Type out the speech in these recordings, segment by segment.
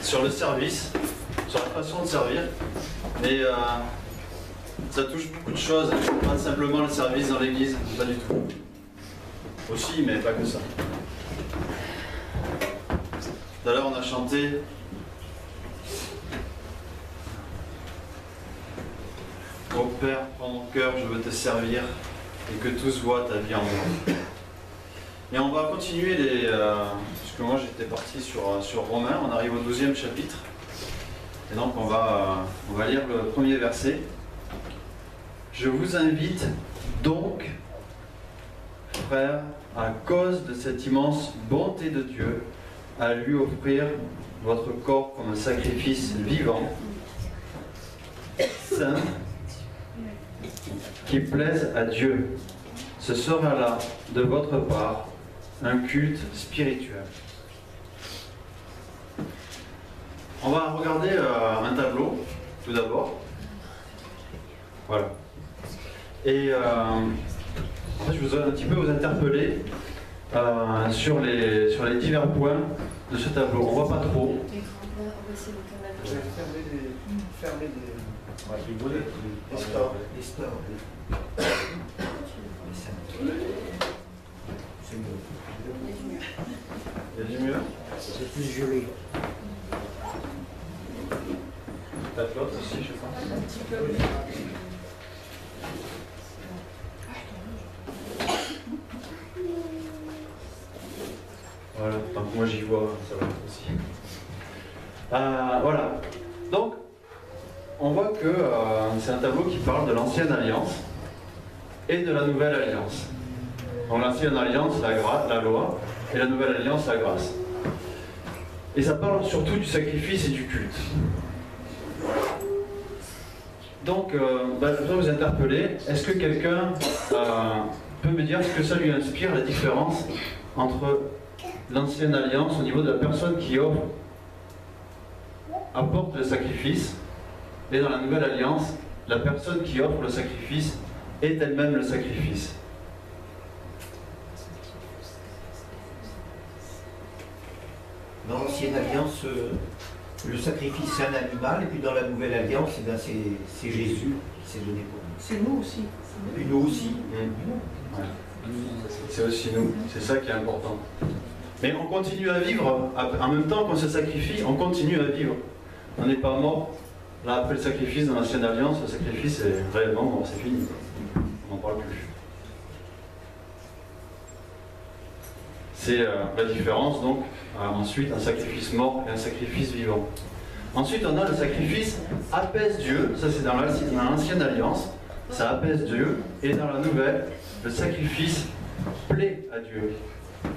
sur le service, sur la façon de servir. Mais ça touche beaucoup de choses, pas simplement le service dans l'église, pas du tout. Aussi, mais pas que ça. Tout à l'heure, on a chanté « Ô Père, prends mon cœur, je veux te servir, et que tous voient ta vie en moi. » Et on va continuer puisque moi j'étais parti sur Romains, on arrive au 12e chapitre. Et donc on va lire le premier verset. Je vous invite donc, frères, à cause de cette immense bonté de Dieu, à lui offrir votre corps comme un sacrifice vivant, saint, qui plaise à Dieu. Ce sera là, de votre part, un culte spirituel. On va regarder un tableau, tout d'abord. Voilà. Et en fait, je vous ai un petit peu vous interpeller sur les divers points de ce tableau. On voit pas trop. Fermer les stores. C'est mieux. Il y a du mieux. C'est plus joli. Peut-être l'autre aussi, je pense. Un petit peu. Voilà, tant que moi j'y vois, ça va être aussi. Voilà. Donc, on voit que c'est un tableau qui parle de l'ancienne alliance et de la nouvelle alliance. Donc l'ancienne alliance, la loi, et la nouvelle alliance, la grâce. Et ça parle surtout du sacrifice et du culte. Donc, je voudrais vous interpeller. Est-ce que quelqu'un peut me dire ce que ça lui inspire, la différence entre l'ancienne alliance au niveau de la personne qui apporte le sacrifice, et dans la nouvelle alliance, la personne qui offre le sacrifice est elle-même le sacrifice? Dans l'ancienne alliance, le sacrifice c'est un animal, et puis dans la nouvelle alliance, eh bien, c'est Jésus qui s'est donné pour nous. C'est nous aussi. Et nous aussi. Ouais. C'est aussi nous, c'est ça qui est important. Mais on continue à vivre, en même temps qu'on se sacrifie, on continue à vivre. On n'est pas mort. Là, après le sacrifice dans l'ancienne alliance, le sacrifice est réellement mort, c'est fini. On n'en parle plus. C'est la différence, donc, ensuite, un sacrifice mort et un sacrifice vivant. Ensuite, on a le sacrifice apaise Dieu, ça c'est dans l'ancienne alliance, ça apaise Dieu, et dans la nouvelle, le sacrifice plaît à Dieu.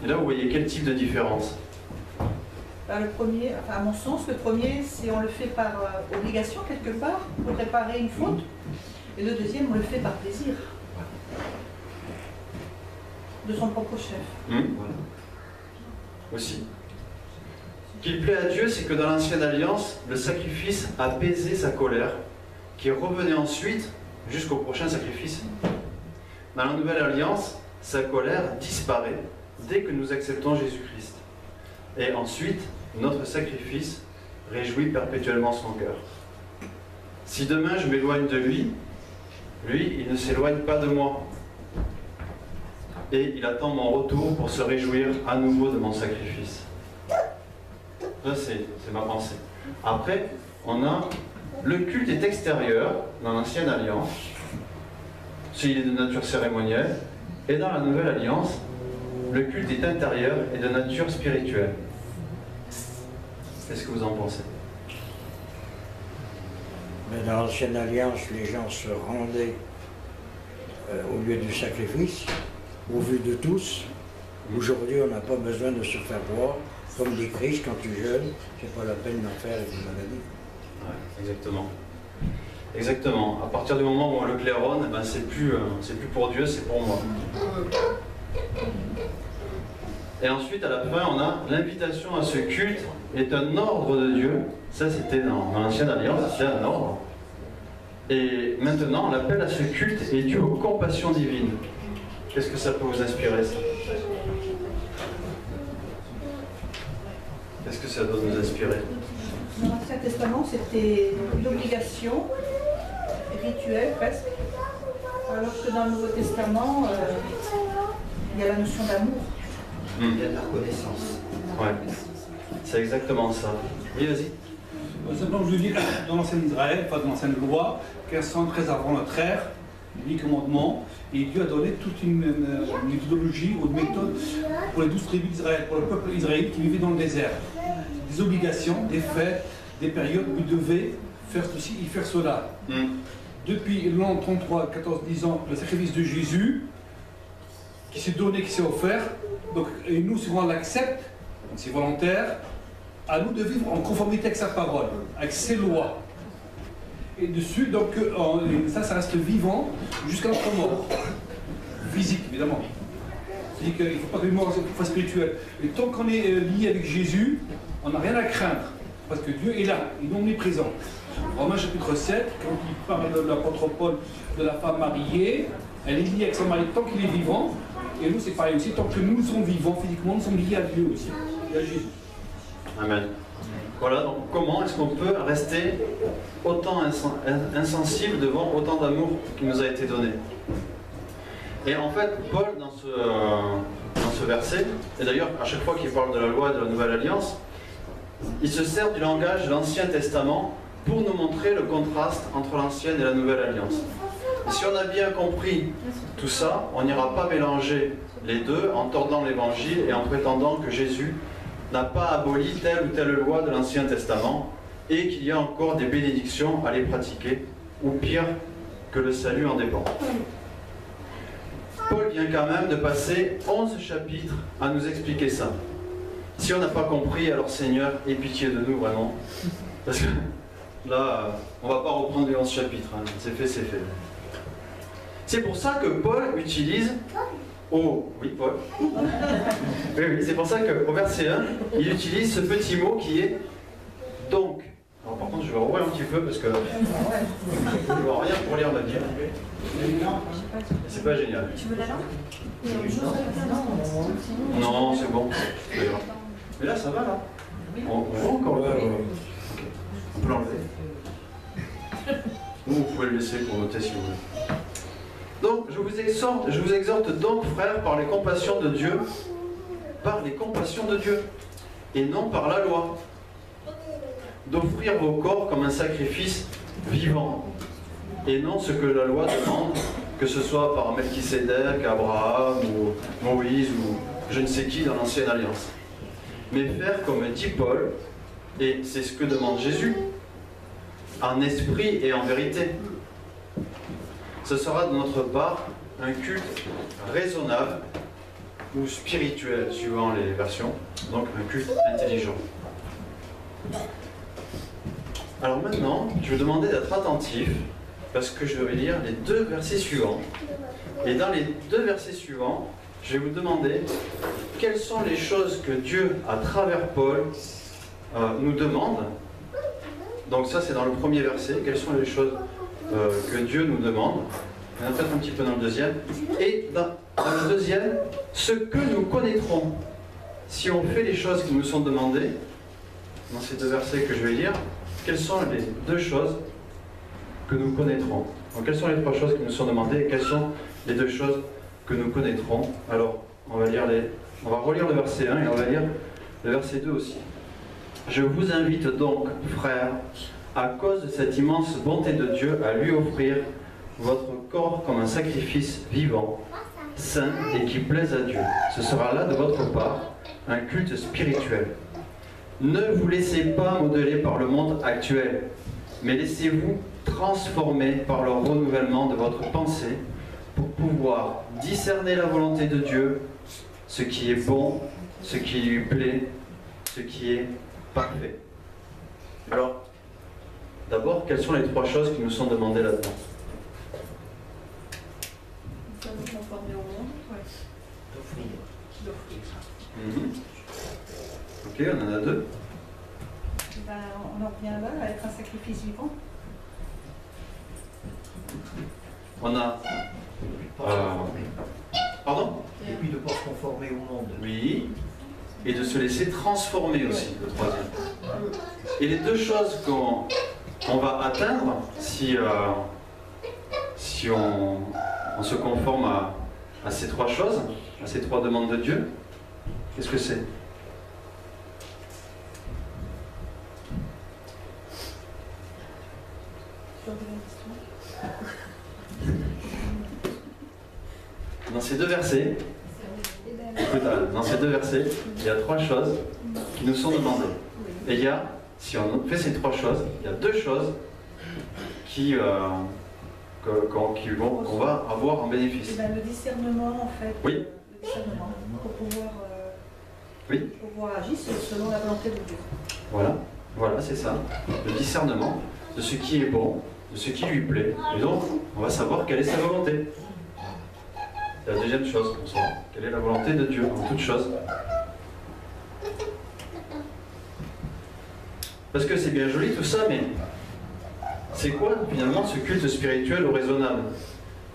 Et là, vous voyez quel type de différence? Le premier, enfin, à mon sens, le premier, c'est on le fait par obligation quelque part, pour réparer une faute. Et le deuxième, on le fait par plaisir. De son propre chef. Voilà. Aussi. Qu'il plaît à Dieu, c'est que dans l'ancienne alliance, le sacrifice apaisait sa colère, qui revenait ensuite jusqu'au prochain sacrifice. Dans la nouvelle alliance, sa colère disparaît dès que nous acceptons Jésus-Christ. Et ensuite, notre sacrifice réjouit perpétuellement son cœur. Si demain je m'éloigne de lui, il ne s'éloigne pas de moi. Et il attend mon retour pour se réjouir à nouveau de mon sacrifice. Ça, c'est ma pensée. Après, on a le culte est extérieur dans l'ancienne alliance, s'il est de nature cérémonielle, et dans la nouvelle alliance, le culte est intérieur et de nature spirituelle. Qu'est-ce que vous en pensez? Mais dans l'ancienne alliance, les gens se rendaient au lieu du sacrifice, au vu de tous. Aujourd'hui, on n'a pas besoin de se faire voir. Comme dit Christ, quand tu jeûnes, c'est pas la peine d'en faire une maladie. Ouais, exactement. Exactement. À partir du moment où on le claironne, ben c'est plus pour Dieu, c'est pour moi. Et ensuite, à la fin, on a l'invitation à ce culte est un ordre de Dieu. Ça, c'était dans l'ancienne alliance, c'était un ordre. Et maintenant, l'appel à ce culte est dû aux compassions divines. Qu'est-ce que ça peut vous inspirer, ça? Qu'est-ce que ça doit nous inspirer? Dans l'Ancien Testament, c'était une obligation rituelle presque, alors que dans le Nouveau Testament, il y a la notion d'amour. Il y a de la reconnaissance. Ouais, c'est exactement ça. Oui, vas-y. Simplement, je veux dire, dans l'ancienne Israël, enfin dans l'ancienne loi, 1513 avant notre ère, les 10 commandements, et Dieu a donné toute une méthodologie ou une méthode pour les 12 tribus d'Israël, pour le peuple israélite qui vivait dans le désert. Des obligations, des fêtes, des périodes où il devait faire ceci et faire cela. Depuis l'an 33, 14, 10 ans, le sacrifice de Jésus, qui s'est donné, qui s'est offert, donc, et nous, si on l'accepte, c'est volontaire, à nous de vivre en conformité avec sa parole, avec ses lois. Et dessus, donc, ça reste vivant jusqu'à notre mort. Physique, évidemment. C'est-à-dire qu'il ne faut pas que le mort soit spirituel. Et tant qu'on est lié avec Jésus, on n'a rien à craindre. Parce que Dieu est là, il est omniprésent. Romains chapitre 7, quand il parle de l'apôtre Paul, de la femme mariée, elle est liée avec son mari tant qu'il est vivant. Et nous, c'est pareil aussi, tant que nous sommes vivants physiquement, nous sommes liés à Dieu aussi, et à Jésus. Amen. Voilà, donc comment est-ce qu'on peut rester autant insensible devant autant d'amour qui nous a été donné? Et en fait, Paul, dans ce verset, et d'ailleurs, à chaque fois qu'il parle de la loi et de la nouvelle alliance, il se sert du langage de l'Ancien Testament pour nous montrer le contraste entre l'ancienne et la nouvelle alliance. Et si on a bien compris tout ça, on n'ira pas mélanger les deux en tordant l'évangile et en prétendant que Jésus n'a pas aboli telle ou telle loi de l'Ancien Testament et qu'il y a encore des bénédictions à les pratiquer, ou pire, que le salut en dépend. Paul vient quand même de passer 11 chapitres à nous expliquer ça. Si on n'a pas compris, alors Seigneur, aie pitié de nous vraiment. Parce que là, on ne va pas reprendre les 11 chapitres, hein. C'est fait, c'est fait. C'est pour ça que Paul utilise... Oh, oui, Paul. Oui, oui, c'est pour ça qu'au verset 1, il utilise ce petit mot qui est « donc ». Alors par contre, je vais revoir un petit peu parce que je ne vois rien pour lire ma Bible. C'est pas génial. Tu veux la langue? Non, c'est bon. Mais là, ça va, là. On voit encore le On peut l'enlever. Ou vous pouvez le laisser pour noter si vous voulez. Donc, je vous exhorte donc, frères, par les compassions de Dieu, et non par la loi, d'offrir vos corps comme un sacrifice vivant, et non ce que la loi demande, que ce soit par Melchisédek, Abraham, ou Moïse, ou je ne sais qui dans l'Ancienne Alliance. Mais faire comme dit Paul, et c'est ce que demande Jésus, en esprit et en vérité. Ce sera de notre part un culte raisonnable ou spirituel, suivant les versions, donc un culte intelligent. Alors maintenant, je vais demander d'être attentif, parce que je vais lire les 2 versets suivants. Et dans les 2 versets suivants, je vais vous demander quelles sont les choses que Dieu, à travers Paul, nous demande. Donc ça, c'est dans le premier verset. Quelles sont les choses que Dieu nous demande? Il y en a peut-être un petit peu dans le deuxième. Et dans le deuxième, ce que nous connaîtrons si on fait les choses qui nous sont demandées. Dans ces 2 versets que je vais lire, quelles sont les 2 choses que nous connaîtrons? Donc, quelles sont les 3 choses qui nous sont demandées et quelles sont les 2 choses que nous connaîtrons? Alors, on va relire le verset 1 et on va lire le verset 2 aussi. Je vous invite donc, frères, à cause de cette immense bonté de Dieu, à lui offrir votre corps comme un sacrifice vivant, saint et qui plaise à Dieu. Ce sera là de votre part un culte spirituel. Ne vous laissez pas modeler par le monde actuel, mais laissez-vous transformer par le renouvellement de votre pensée pour pouvoir discerner la volonté de Dieu, ce qui est bon, ce qui lui plaît, ce qui est parfait. Alors, d'abord, quelles sont les 3 choses qui nous sont demandées là-dedans? Nous conformer au monde, D'offrir. Ok, on en a 2. Ben, on en revient là, à être un sacrifice vivant. On a... Pardon? Et puis de ne pas se conformer au monde. Oui. Et de se laisser transformer aussi, le 3e. Et les deux choses qu'on va atteindre si on se conforme à ces trois choses, à ces trois demandes de Dieu, qu'est-ce que c'est? Dans ces deux versets, dans ces deux versets, il y a trois choses qui nous sont demandées. Et il y a, si on fait ces trois choses, il y a deux choses qu'on va avoir en bénéfice. Ben, le discernement, en fait. Oui. Le discernement, pour pouvoir, Oui. pouvoir agir selon la volonté de Dieu. Voilà, voilà, c'est ça. Le discernement de ce qui est bon, de ce qui lui plaît. Et donc, on va savoir quelle est sa volonté. C'est la deuxième chose qu'on saura. Quelle est la volonté de Dieu en toute chose. Parce que c'est bien joli tout ça, mais c'est quoi finalement ce culte spirituel ou raisonnable?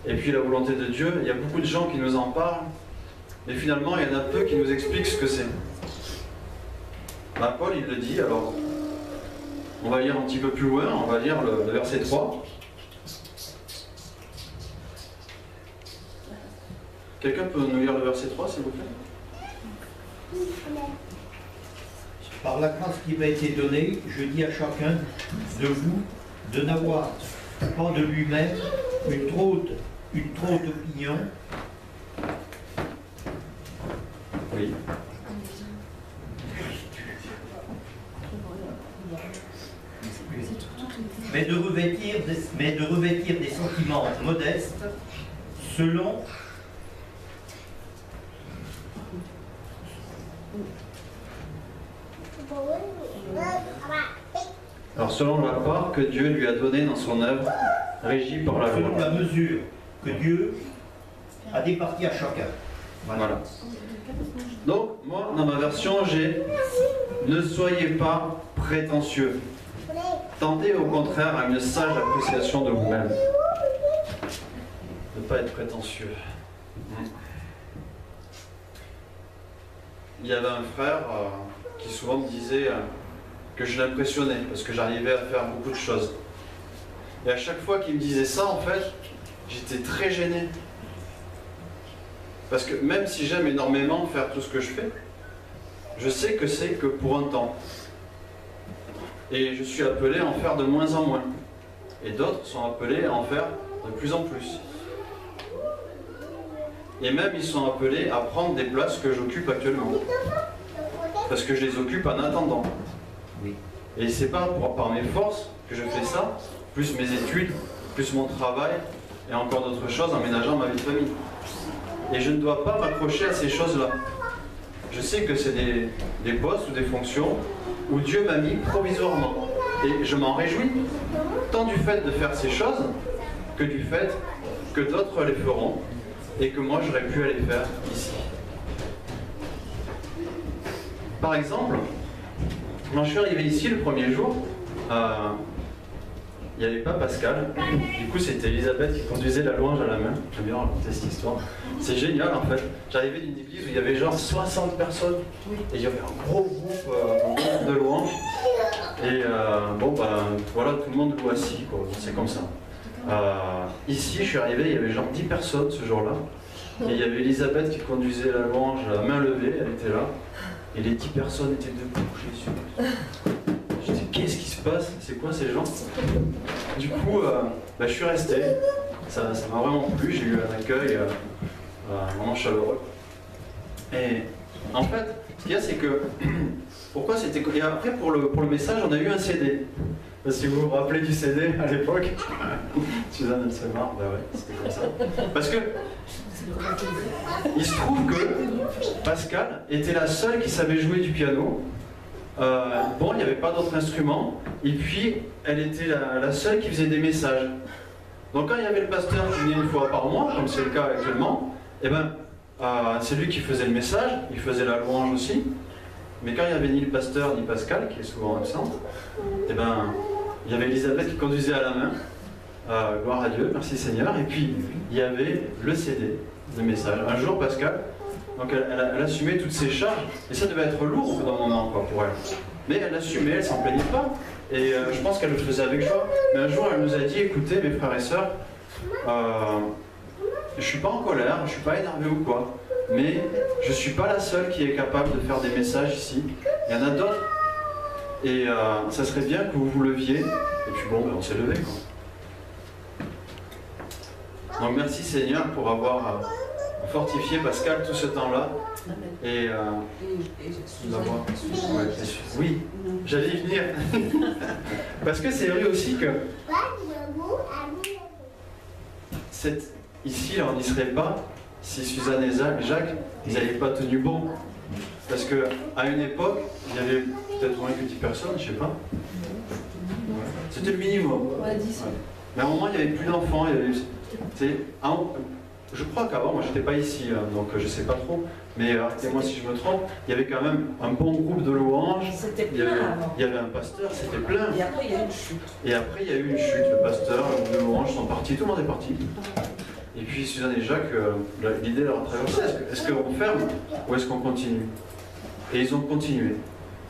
Et puis la volonté de Dieu, il y a beaucoup de gens qui nous en parlent, mais finalement il y en a peu qui nous expliquent ce que c'est. Paul il le dit, alors on va lire un petit peu plus loin, on va lire le verset 3. Quelqu'un peut nous lire le verset 3 s'il vous plaît? Par la grâce qui m'a été donnée, je dis à chacun de vous de n'avoir pas de lui-même une trop haute opinion. Oui. Mais de revêtir des sentiments modestes selon Alors selon la part que Dieu lui a donnée dans son œuvre, régie par la selon loi. la mesure que Dieu a départie à chacun. Voilà. Donc, moi, dans ma version, j'ai « Ne soyez pas prétentieux. Tendez au contraire à une sage appréciation de vous-même. » Ne pas être prétentieux. Il y avait un frère qui souvent me disait que je l'impressionnais parce que j'arrivais à faire beaucoup de choses. Et à chaque fois qu'il me disait ça, en fait, j'étais très gêné. Parce que même si j'aime énormément faire tout ce que je fais, je sais que c'est que pour un temps. Et je suis appelé à en faire de moins en moins. Et d'autres sont appelés à en faire de plus en plus. Et même ils sont appelés à prendre des places que j'occupe actuellement. Parce que je les occupe en attendant. Oui. Et c'est pas par mes forces que je fais ça, plus mes études, plus mon travail, et encore d'autres choses en ménageant ma vie de famille. Et je ne dois pas m'accrocher à ces choses-là. Je sais que c'est des postes ou des fonctions où Dieu m'a mis provisoirement. Et je m'en réjouis, tant du fait de faire ces choses, que du fait que d'autres les feront, et que moi j'aurais pu aller faire ici. Par exemple, quand je suis arrivé ici le premier jour, il n'y avait pas Pascal, du coup c'était Elisabeth qui conduisait la louange à la main. J'aime bien raconter cette histoire. C'est génial en fait. J'arrivais d'une église où il y avait genre 60 personnes et il y avait un gros groupe de louange. Et bon ben voilà, tout le monde loue assis, quoi. C'est comme ça. Ici je suis arrivé, il y avait genre 10 personnes ce jour-là. Et il y avait Elisabeth qui conduisait la louange à main levée, elle était là. Et les 10 personnes étaient debout, Jésus. Je dis, qu'est-ce qui se passe? C'est quoi ces gens? Du coup, je suis resté. Ça m'a vraiment plu. J'ai eu un accueil vraiment chaleureux. Et en fait, ce qu'il y a, c'est que... Pourquoi c'était... Et après, pour le message, on a eu un CD. Si vous vous rappelez du CD à l'époque, Suzanne, elle se marre. Bah ouais, c'était comme ça. Parce que... Il se trouve que Pascal était la seule qui savait jouer du piano. Bon, il n'y avait pas d'autres instruments. Et puis, elle était la seule qui faisait des messages. Donc quand il y avait le pasteur qui venait une fois par mois, comme c'est le cas actuellement, eh ben, c'est lui qui faisait le message, il faisait la louange aussi. Mais quand il n'y avait ni le pasteur ni Pascal, qui est souvent absent, eh ben, il y avait Elisabeth qui conduisait à la main. Gloire à Dieu, merci Seigneur. Et puis, il y avait le CD, le message. Un jour, Pascal, donc elle assumait toutes ses charges, et ça devait être lourd au bout d'un moment, quoi, pour elle. Mais elle assumait, elle s'en plaignait pas. Et je pense qu'elle le faisait avec joie. Mais un jour, elle nous a dit, écoutez, mes frères et sœurs, je suis pas en colère, je suis pas énervé ou quoi, mais je suis pas la seule qui est capable de faire des messages ici. Il y en a d'autres. Et ça serait bien que vous vous leviez. Et puis bon, on s'est levé, quoi. Donc merci Seigneur pour avoir fortifié Pascal tout ce temps-là. Et d'avoir... Oui, j'allais y venir. Parce que c'est vrai aussi que ici, on n'y serait pas si Suzanne et Jacques, ils n'avaient pas tenu bon. Parce qu'à une époque, il y avait peut-être moins que 10 personnes, je ne sais pas. C'était le minimum. Mais à un moment, il n'y avait plus d'enfants. Je crois qu'avant, moi j'étais pas ici, donc je sais pas trop, mais arrêtez-moi si je me trompe, il y avait quand même un bon groupe de louanges. C'était plein avant. Il y avait un pasteur, c'était plein. Et après, il y a eu une chute. Et après, il y a eu une chute. Le pasteur, le groupe de louanges sont partis, tout le monde est parti. Et puis Suzanne et Jacques, l'idée leur a traversé, est-ce qu'on ferme ou est-ce qu'on continue? Et ils ont continué.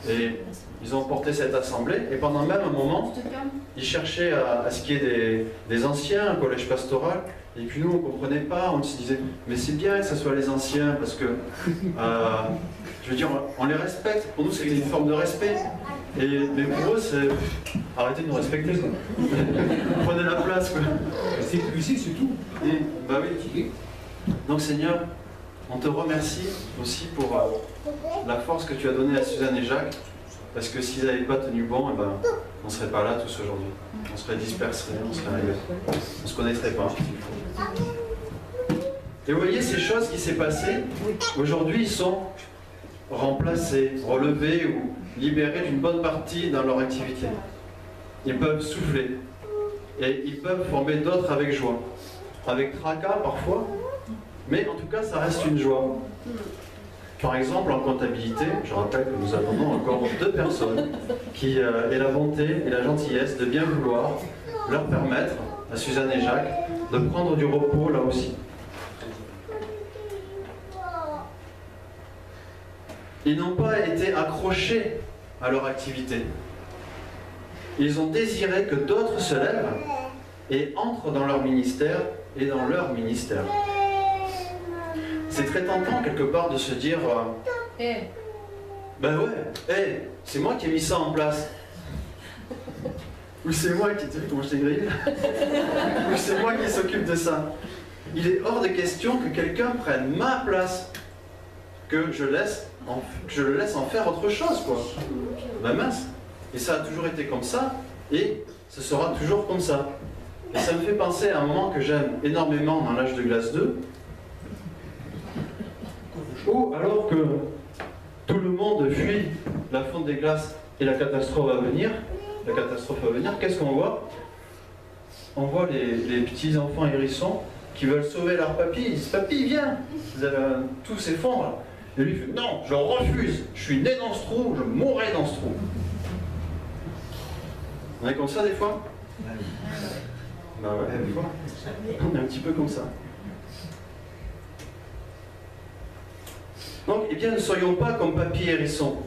Et ils ont porté cette assemblée, et pendant même un moment, ils cherchaient à ce qu'il y ait des anciens, un collège pastoral, et puis nous on ne comprenait pas, on se disait, mais c'est bien que ce soit les anciens, parce que, je veux dire, on les respecte, pour nous c'est une forme de respect, mais pour eux c'est, arrêtez de nous respecter, quoi. Prenez la place, quoi. C'est ici, c'est tout. Bah oui. Donc Seigneur, on te remercie aussi pour la force que tu as donnée à Suzanne et Jacques, parce que s'ils n'avaient pas tenu bon, eh ben, on ne serait pas là tous aujourd'hui. On serait dispersés, on ne se connaîtrait pas. Et vous voyez, ces choses qui s'est passées, aujourd'hui, ils sont remplacés, relevés ou libérés d'une bonne partie dans leur activité. Ils peuvent souffler. Et ils peuvent former d'autres avec joie. Avec tracas parfois, mais en tout cas, ça reste une joie. Par exemple, en comptabilité, je rappelle que nous avons encore 2 personnes qui aient la bonté et la gentillesse de bien vouloir leur permettre, à Suzanne et Jacques, de prendre du repos là aussi. Ils n'ont pas été accrochés à leur activité. Ils ont désiré que d'autres se lèvent et entrent dans leur ministère et dans leur ministère. C'est très tentant quelque part de se dire ben ouais, c'est moi qui ai mis ça en place. Ou c'est moi qui t'ai vu comment je t'ai grillé. Ou c'est moi qui s'occupe de ça. Il est hors de question que quelqu'un prenne ma place, que je le laisse en faire autre chose, quoi. Ben mince. Et ça a toujours été comme ça, et ce sera toujours comme ça. Et ça me fait penser à un moment que j'aime énormément dans l'âge de glace 2, où alors que tout le monde fuit la fonte des glaces et la catastrophe va venir, qu'est-ce qu'on voit? On voit les petits enfants hérissons qui veulent sauver leur papy. Ils disent, papy, viens, tout s'effondre. Et lui fait, non, je refuse, je suis né dans ce trou, je mourrai dans ce trou. On est comme ça des fois? Bah ouais, des fois. On est un petit peu comme ça. Donc, eh bien, ne soyons pas comme papy hérisson.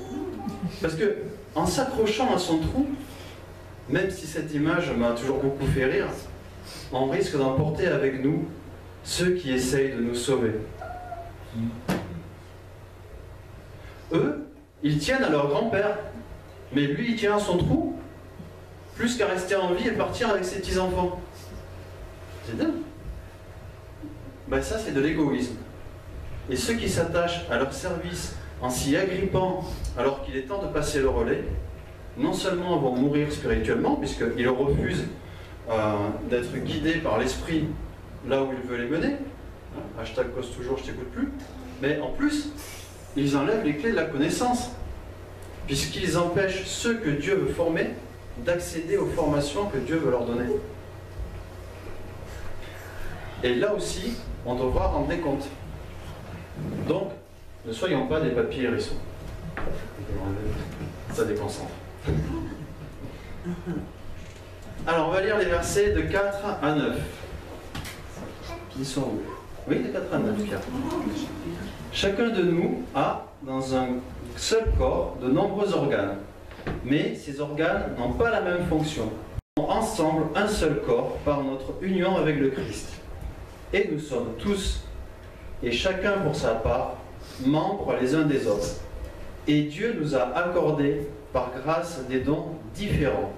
Parce que, en s'accrochant à son trou, même si cette image m'a toujours beaucoup fait rire, on risque d'emporter avec nous ceux qui essayent de nous sauver. Eux, ils tiennent à leur grand-père, mais lui, il tient à son trou, plus qu'à rester en vie et partir avec ses petits-enfants. C'est dingue. Ben ça, c'est de l'égoïsme. Et ceux qui s'attachent à leur service en s'y agrippant alors qu'il est temps de passer le relais, non seulement vont mourir spirituellement, puisqu'ils refusent d'être guidés par l'esprit là où il veut les mener, hashtag cause toujours, je t'écoute plus, mais en plus, ils enlèvent les clés de la connaissance, puisqu'ils empêchent ceux que Dieu veut former d'accéder aux formations que Dieu veut leur donner. Et là aussi, on devra rendre des comptes. Donc, ne soyons pas des papys hérissons. Ça déconcentre. Alors, on va lire les versets de 4 à 9. Ils sont où? Oui, de 4 à 9, Pierre. Chacun de nous a, dans un seul corps, de nombreux organes. Mais ces organes n'ont pas la même fonction. Ils sont ensemble un seul corps par notre union avec le Christ. Et nous sommes tous, et chacun pour sa part, membres les uns des autres. Et Dieu nous a accordé par grâce des dons différents.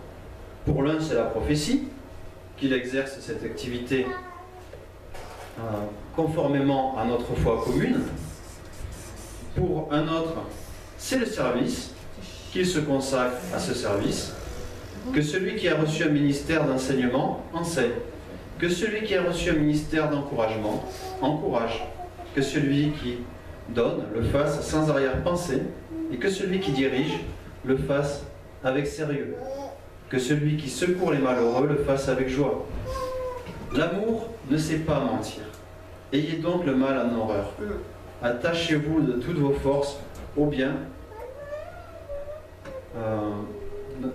Pour l'un, c'est la prophétie, qu'il exerce cette activité conformément à notre foi commune. Pour un autre, c'est le service, qu'il se consacre à ce service. Que celui qui a reçu un ministère d'enseignement enseigne. Que celui qui a reçu un ministère d'encouragement encourage. Que celui qui donne le fasse sans arrière-pensée. Et que celui qui dirige le fasse avec sérieux. Que celui qui secourt les malheureux le fasse avec joie. L'amour ne sait pas mentir. Ayez donc le mal en horreur. Attachez-vous de toutes vos forces au bien. Je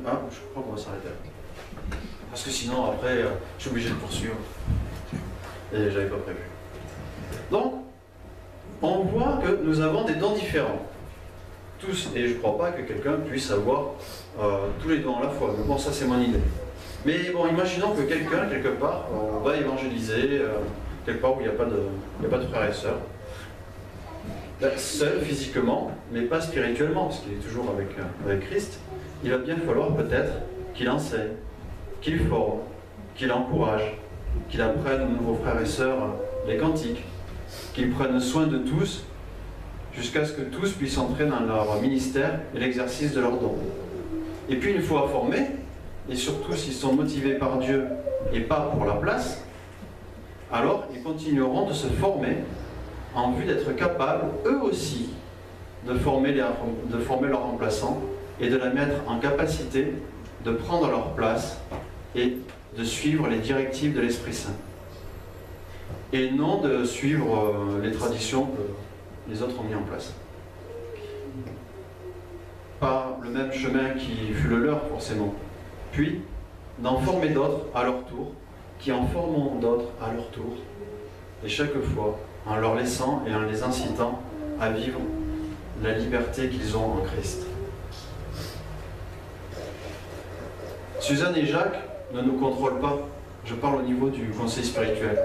crois qu'on va s'arrêter là. Parce que sinon, après, je suis obligé de poursuivre. Et j'avais pas prévu. Donc, on voit que nous avons des dons différents. Tous, et je ne crois pas que quelqu'un puisse avoir tous les dons à la fois. Mais bon, ça c'est mon idée. Mais bon, imaginons que quelqu'un, quelque part, va évangéliser, quelque part où il n'y a pas de frères et sœurs. Seul physiquement, mais pas spirituellement, parce qu'il est toujours avec Christ, il va bien falloir peut-être qu'il enseigne, qu'il forme, qu'il encourage, qu'il apprenne aux nouveaux frères et sœurs les cantiques, qu'il prenne soin de tous, jusqu'à ce que tous puissent entrer dans leur ministère et l'exercice de leurs dons. Et puis une fois formés, et surtout s'ils sont motivés par Dieu et pas pour la place, alors ils continueront de se former en vue d'être capables, eux aussi, de former leurs remplaçants et de la mettre en capacité de prendre leur place et de suivre les directives de l'Esprit Saint. Et non de suivre les traditions que les autres ont mis en place. Pas le même chemin qui fut le leur, forcément. Puis, d'en former d'autres à leur tour, qui en formeront d'autres à leur tour, et chaque fois, en leur laissant et en les incitant à vivre la liberté qu'ils ont en Christ. Suzanne et Jacques ne nous contrôlent pas. Je parle au niveau du conseil spirituel,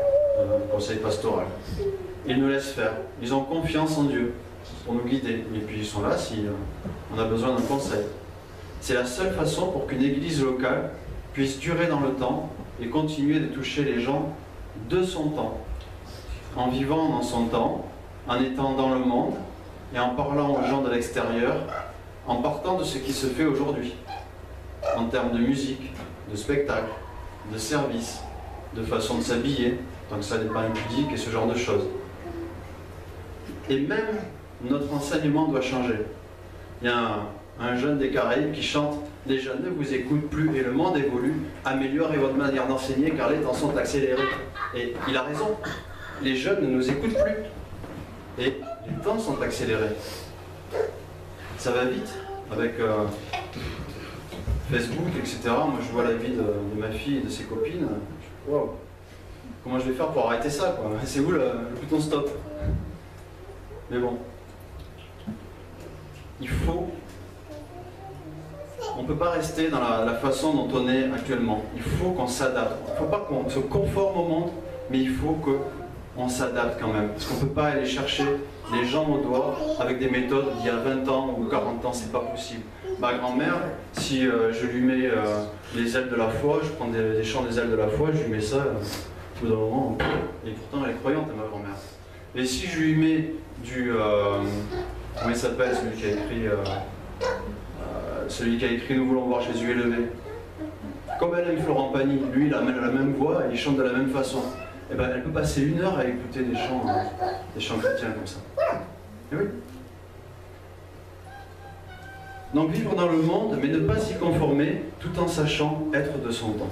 conseil pastoral. Ils nous laissent faire. Ils ont confiance en Dieu pour nous guider. Et puis ils sont là si on a besoin d'un conseil. C'est la seule façon pour qu'une église locale puisse durer dans le temps et continuer de toucher les gens de son temps, en vivant dans son temps, en étant dans le monde et en parlant aux gens de l'extérieur, en partant de ce qui se fait aujourd'hui, en termes de musique, de spectacle, de service, de façon de s'habiller, tant que ça n'est pas impudique et ce genre de choses. Et même notre enseignement doit changer. Il y a un jeune des Caraïbes qui chante « Les jeunes ne vous écoutent plus et le monde évolue, améliorez votre manière d'enseigner car les temps sont accélérés. » Et il a raison, les jeunes ne nous écoutent plus et les temps sont accélérés. Ça va vite avec Facebook, etc. Moi je vois la vie de ma fille et de ses copines. Waouh, comment je vais faire pour arrêter ça, quoi? C'est où le bouton stop? Mais bon, il faut... On ne peut pas rester dans la façon dont on est actuellement. Il faut qu'on s'adapte. Il ne faut pas qu'on se conforme au monde, mais il faut qu'on s'adapte quand même. Parce qu'on ne peut pas aller chercher les gens au doigt avec des méthodes d'il y a 20 ans ou 40 ans, c'est pas possible. Ma grand-mère, si je lui mets les ailes de la foi, je prends des chants des ailes de la foi, je lui mets ça au bout d'un moment. Et pourtant elle est croyante, ma grand-mère. Et si je lui mets du... comment il s'appelle, celui qui a écrit Nous voulons voir Jésus élevé. Comme elle aime Florent Pagny, lui il a la même voix et il chante de la même façon. Et ben elle peut passer 1 heure à écouter des chants chrétiens comme ça. Et oui. Donc vivre dans le monde, mais ne pas s'y conformer, tout en sachant être de son temps.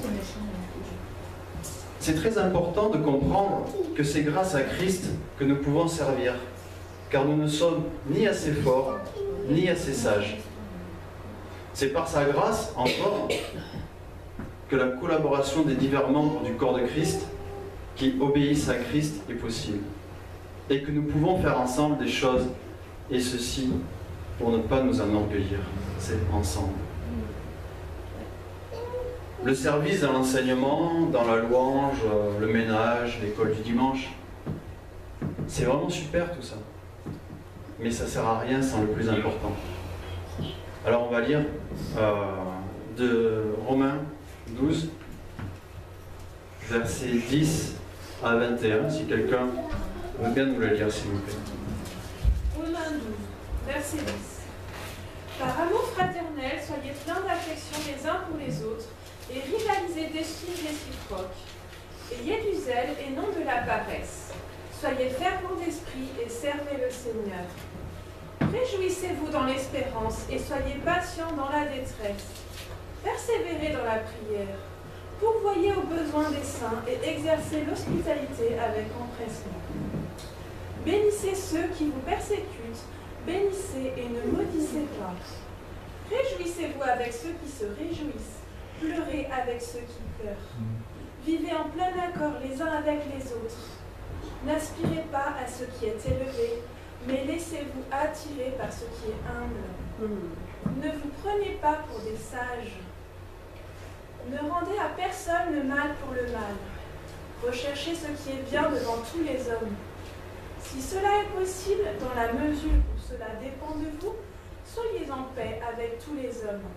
C'est très important de comprendre que c'est grâce à Christ que nous pouvons servir, car nous ne sommes ni assez forts, ni assez sages. C'est par sa grâce, encore, que la collaboration des divers membres du corps de Christ, qui obéissent à Christ, est possible. Et que nous pouvons faire ensemble des choses, et ceci pour ne pas nous enorgueillir. C'est ensemble. le service dans l'enseignement, dans la louange, le ménage, l'école du dimanche. C'est vraiment super tout ça. Mais ça ne sert à rien sans le plus important. Alors on va lire de Romains 12, versets 10 à 21, si quelqu'un veut bien nous le lire, s'il vous plaît. Romains 12, verset 10. Par amour fraternel, soyez pleins d'affection les uns pour les autres, et rivalisez d'esprit réciproque. Ayez du zèle et non de la paresse. Soyez fervents d'esprit et servez le Seigneur. Réjouissez-vous dans l'espérance et soyez patients dans la détresse. Persévérez dans la prière. Pourvoyez aux besoins des saints et exercez l'hospitalité avec empressement. Bénissez ceux qui vous persécutent, bénissez et ne maudissez pas. Réjouissez-vous avec ceux qui se réjouissent, pleurez avec ceux qui pleurent. Vivez en plein accord les uns avec les autres. N'aspirez pas à ce qui est élevé, mais laissez-vous attirer par ce qui est humble. Ne vous prenez pas pour des sages. Ne rendez à personne le mal pour le mal. Recherchez ce qui est bien devant tous les hommes. Si cela est possible, dans la mesure où cela dépend de vous, soyez en paix avec tous les hommes.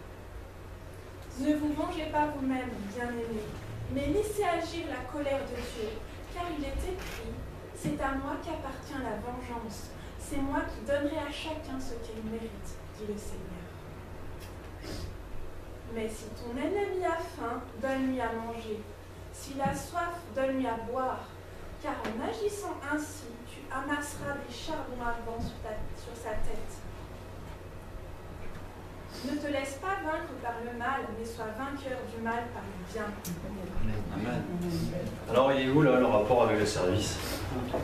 Ne vous vengez pas vous-même, bien-aimés, mais laissez agir la colère de Dieu, car il est écrit, c'est à moi qu'appartient la vengeance, c'est moi qui donnerai à chacun ce qu'il mérite, dit le Seigneur. Mais si ton ennemi a faim, donne-lui à manger. S'il a soif, donne-lui à boire. Car en agissant ainsi, tu amasseras des charbons ardents sur sa tête. Ne te laisse pas vaincre par le mal, mais sois vainqueur du mal par le bien. Amen. Alors il est où là le rapport avec le service?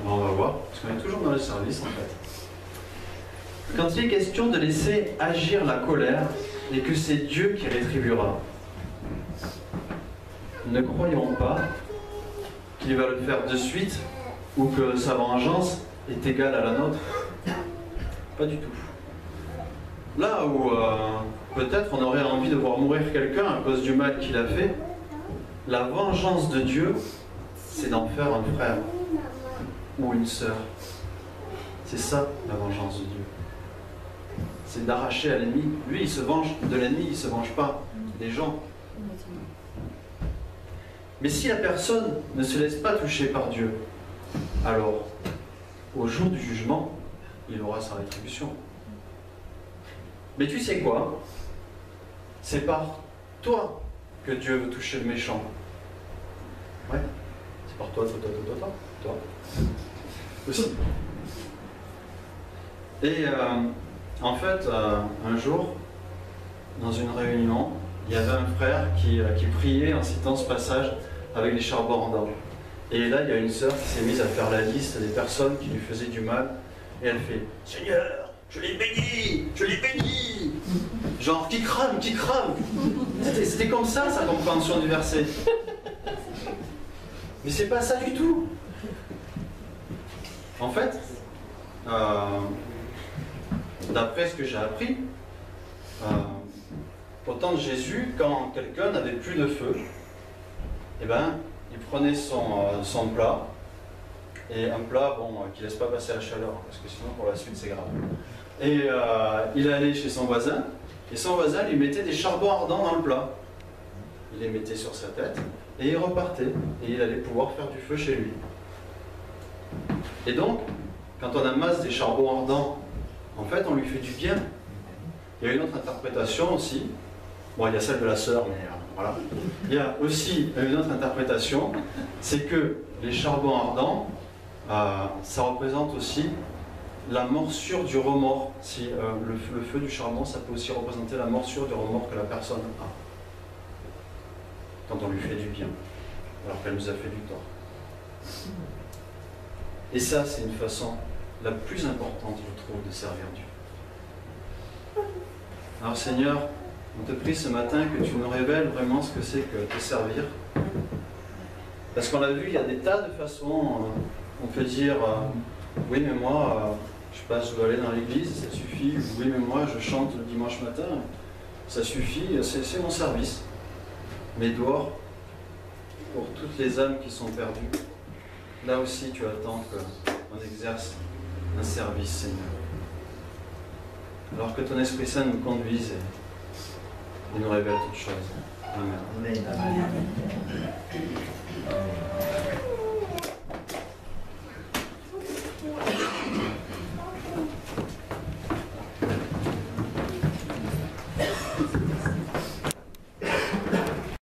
On va voir, parce qu'on est toujours dans le service en fait. Quand il est question de laisser agir la colère et que c'est Dieu qui rétribuera, ne croyons pas qu'il va le faire de suite ou que sa vengeance est égale à la nôtre. Pas du tout. Là où peut-être on aurait envie de voir mourir quelqu'un à cause du mal qu'il a fait, la vengeance de Dieu, c'est d'en faire un frère ou une sœur. C'est ça la vengeance de Dieu. C'est d'arracher à l'ennemi. Lui, il se venge de l'ennemi, il ne se venge pas des gens. Mais si la personne ne se laisse pas toucher par Dieu, alors, au jour du jugement, il aura sa rétribution. Mais tu sais quoi? C'est par toi que Dieu veut toucher le méchant. Ouais, c'est par toi aussi. Et en fait, un jour, dans une réunion, il y avait un frère qui priait en citant ce passage avec les charbons ardents. Et là, il y a une sœur qui s'est mise à faire la liste des personnes qui lui faisaient du mal. Et elle fait « Seigneur, je les bénis !» Genre, qui crame. C'était comme ça, sa compréhension du verset. Mais c'est pas ça du tout. En fait, d'après ce que j'ai appris, au temps de Jésus, quand quelqu'un n'avait plus de feu, eh ben, il prenait son plat, et un plat qui ne laisse pas passer la chaleur, parce que sinon pour la suite c'est grave. Et il allait chez son voisin, et son voisin lui mettait des charbons ardents dans le plat. Il les mettait sur sa tête, et il repartait, et il allait pouvoir faire du feu chez lui. Et donc, quand on amasse des charbons ardents, en fait on lui fait du bien. Il y a une autre interprétation aussi, bon il y a celle de la sœur, mais voilà. Il y a aussi une autre interprétation, c'est que les charbons ardents, ça représente aussi la morsure du remords. Si le feu du charbon, ça peut aussi représenter la morsure du remords que la personne a quand on lui fait du bien, alors qu'elle nous a fait du tort. Et ça, c'est une façon la plus importante, je trouve, de servir Dieu. Alors Seigneur, on te prie ce matin que tu nous révèles vraiment ce que c'est que te servir. Parce qu'on l'a vu, il y a des tas de façons. On peut dire, oui mais moi, je sais pas, je dois aller dans l'église, ça suffit. Oui mais moi, je chante le dimanche matin, ça suffit, c'est mon service. mais dehors, pour toutes les âmes qui sont perdues, là aussi tu attends qu'on exerce un service, Seigneur. Alors que ton Esprit Saint nous conduise et nous révèle toutes choses. Amen. Amen.